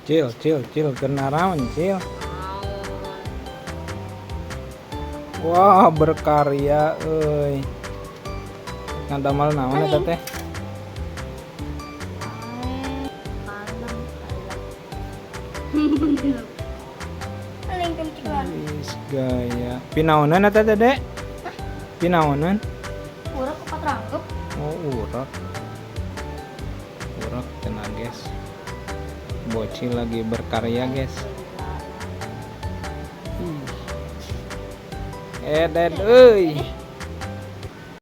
Cil kena naon cil. Wah berkarya euy. Ngadamal naon eta teh? Wis gaya. Pinaonan eta teh, Dek? Pinaonan? Urak kepat ranggep. Oh, urak. Urak cenah, guys. Bocil lagi berkarya, guys. Edet euy.